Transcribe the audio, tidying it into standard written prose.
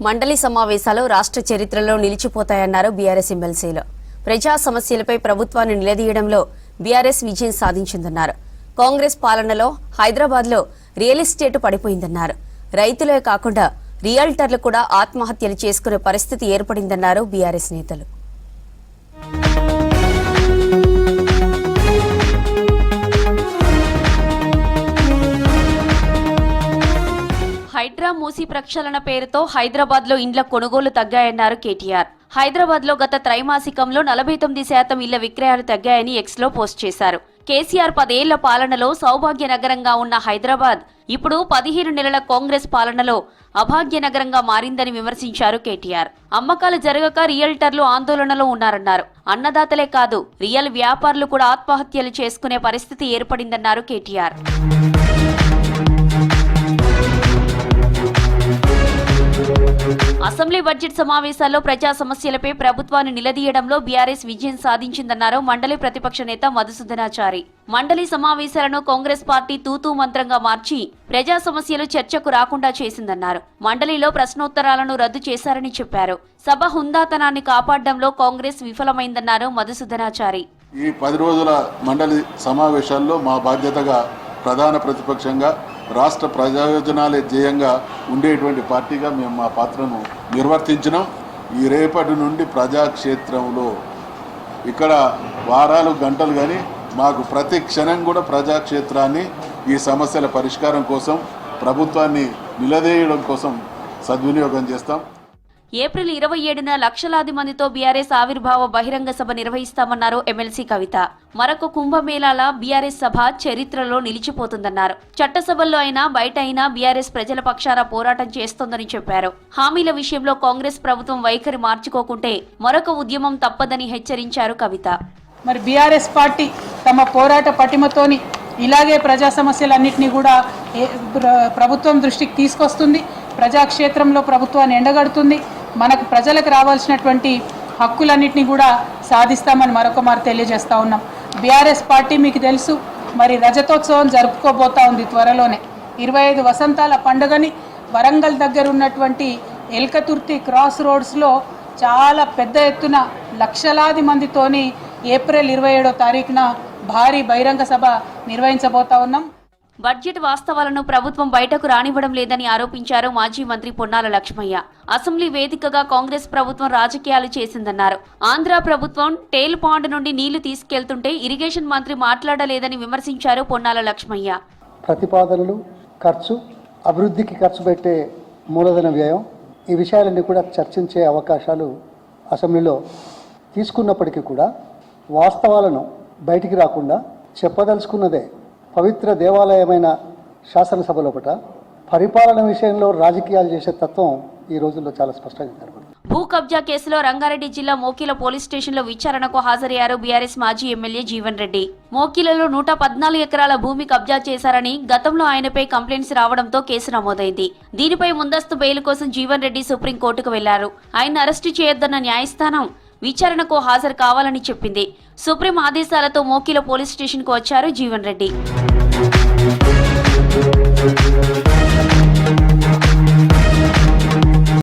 మండలి సమావేశాలు రాష్ట్ర చరిత్రలో నిలిచిపోతాయన్నారు బీఆర్ఎస్ ఎమ్మెల్సీలు. ప్రజా సమస్యలపై ప్రభుత్వాన్ని నిలదీయడంలో బీఆర్ఎస్ విజయం సాధించిందన్నారు. కాంగ్రెస్ పాలనలో హైదరాబాద్లో రియల్ ఎస్టేట్ పడిపోయిందన్నారు. రైతులే కాకుండా రియల్టర్లు కూడా ఆత్మహత్యలు చేసుకునే పరిస్థితి ఏర్పడిందన్నారు బీఆర్ఎస్ నేతలు. హైడ్రా మూసీ ప్రక్షాళన పేరుతో హైదరాబాద్ లో ఇండ్ల కొనుగోలు తగ్గాయన్నారు కేటీఆర్. హైదరాబాద్ లో గత త్రైమాసికంలో 49% ఇళ్ల విక్రయాలు తగ్గాయని ఎక్స్ లో పోస్ట్ చేశారు. కేసీఆర్ 10 ఏళ్ల పాలనలో సౌభాగ్య నగరంగా ఉన్న హైదరాబాద్ ఇప్పుడు 15 నెలల కాంగ్రెస్ పాలనలో అభాగ్య నగరంగా మారిందని విమర్శించారు కేటీఆర్. అమ్మకాలు జరగక రియల్టర్లు ఆందోళనలో ఉన్నారన్నారు. అన్నదాతలే కాదు రియల్ వ్యాపారులు కూడా ఆత్మహత్యలు చేసుకునే పరిస్థితి ఏర్పడిందన్నారు కేటీఆర్. అసెంబ్లీ బడ్జెట్ సమావేశాల్లో ప్రజా సమస్యలపై ప్రభుత్వాన్ని నిలదీయడంలో బీఆర్ఎస్ విజయం సాధించిందన్నారు మండలి ప్రతిపక్ష నేత మధుసూదనాచారి. మండలి సమావేశాలను కాంగ్రెస్ పార్టీ తూతూ మంత్రంగా మార్చి ప్రజా సమస్యలు చర్చకు రాకుండా చేసిందన్నారు. మండలిలో ప్రశ్నోత్తరాలను రద్దు చేశారని చెప్పారు. సభ హుందాతనాన్ని కాపాడడంలో కాంగ్రెస్ విఫలమైందన్నారు మధుసూదనాచారి. ఈ 10 రోజుల మండలి సమావేశాల్లో మా బాధ్యతగా ప్రధాన ప్రతిపక్షంగా రాష్ట్ర ప్రయోజనాలే ధ్యేయంగా ఉండేటువంటి పార్టీగా మేము మా పాత్రను నిర్వర్తించినాం. ఈ రేపటి నుండి ప్రజాక్షేత్రంలో ఇక్కడ వారాలు గంటలు కానీ మాకు ప్రతి క్షణం కూడా ప్రజాక్షేత్రాన్ని ఈ సమస్యల పరిష్కారం కోసం ప్రభుత్వాన్ని నిలదీయడం కోసం సద్వినియోగం చేస్తాం. ఏప్రిల్ 27న లక్షలాది మందితో బీఆర్ఎస్ ఆవిర్భావ బహిరంగ సభ నిర్వహిస్తామన్నారు ఎమ్మెల్సీ కవిత. మరొక కుంభమేళాల బీఆర్ఎస్ సభ చరిత్రలో నిలిచిపోతుందన్నారు. చట్టసభల్లో అయినా బయట అయినా బీఆర్ఎస్ ప్రజల పక్షాన పోరాటం చేస్తోందని చెప్పారు. హామీల విషయంలో కాంగ్రెస్ ప్రభుత్వం వైఖరి మార్చుకోకుంటే మరొక ఉద్యమం తప్పదని హెచ్చరించారు కవిత. మరి బీఆర్ఎస్ పార్టీ తమ పోరాట పటిమతోని ఇలాగే ప్రజా సమస్యలన్నింటినీ కూడా ప్రభుత్వం దృష్టికి తీసుకొస్తుంది. ప్రజాక్షేత్రంలో ప్రభుత్వాన్ని ఎండగడుతుంది. మనకు ప్రజలకు రావాల్సినటువంటి హక్కులన్నింటినీ కూడా సాధిస్తామని మరొక మారు తెలియజేస్తూ ఉన్నాం. బీఆర్ఎస్ పార్టీ మీకు తెలుసు మరి రజతోత్సవం జరుపుకోబోతా ఉంది త్వరలోనే. 25 వసంతాల పండుగని వరంగల్ దగ్గర ఉన్నటువంటి ఎల్కతుర్తి క్రాస్ రోడ్స్లో చాలా పెద్ద ఎత్తున లక్షలాది మందితోని ఏప్రిల్ 27వ తారీఖున భారీ బహిరంగ సభ నిర్వహించబోతా ఉన్నాం. బడ్జెట్ వాస్తవాలను ప్రభుత్వం బయటకు రానివ్వడం లేదని ఆరోపించారు మాజీ మంత్రి పొన్నాల లక్ష్మయ్య. అసెంబ్లీ వేదికగా కాంగ్రెస్ ప్రభుత్వం రాజకీయాలు చేసిందన్నారు. ఆంధ్ర ప్రభుత్వం టేల్ పాండ్ నుండి నీళ్లు తీసుకెళ్తుంటే ఇరిగేషన్ మంత్రి మాట్లాడలేదని విమర్శించారు పొన్నాల లక్ష్మయ్య. ప్రతిపాదనలు, ఖర్చు, అభివృద్ధికి ఖర్చు పెట్టే మూలధన వ్యయం, ఈ విషయాలన్నీ కూడా చర్చించే అవకాశాలు అసెంబ్లీలో తీసుకున్నప్పటికీ కూడా వాస్తవాలను బయటికి రాకుండా చెప్పదలుచుకున్నదే పవిత్ర దేవాలయమైన శాసనసభ లోపల పరిపాలన విషయంలో రాజకీయాలు చేసే తత్వం ఈ రోజుల్లో చాలా స్పష్టంగా కనబడుతుంది. భూ కబ్జా కేసులో రంగారెడ్డి జిల్లా మోకిల పోలీస్ స్టేషన్లో విచారణకు హాజరయ్యారు బీఆర్ఎస్ మాజీ ఎమ్మెల్యే జీవన్ రెడ్డి. మోకిలలో 114 ఎకరాల భూమి కబ్జా చేశారని గతంలో ఆయనపై కంప్లైంట్స్ రావడంతో కేసు నమోదైంది. దీనిపై ముందస్తు బెయిల్ కోసం జీవన్ రెడ్డి సుప్రీంకోర్టుకు వెళ్లారు. ఆయన అరెస్టు చేయొద్దన్న న్యాయస్థానం విచారణకు హాజరు కావాలని చెప్పింది. సుప్రీం ఆదేశాలతో మోకిల పోలీస్ స్టేషన్కు వచ్చారు జీవన్ రెడ్డి.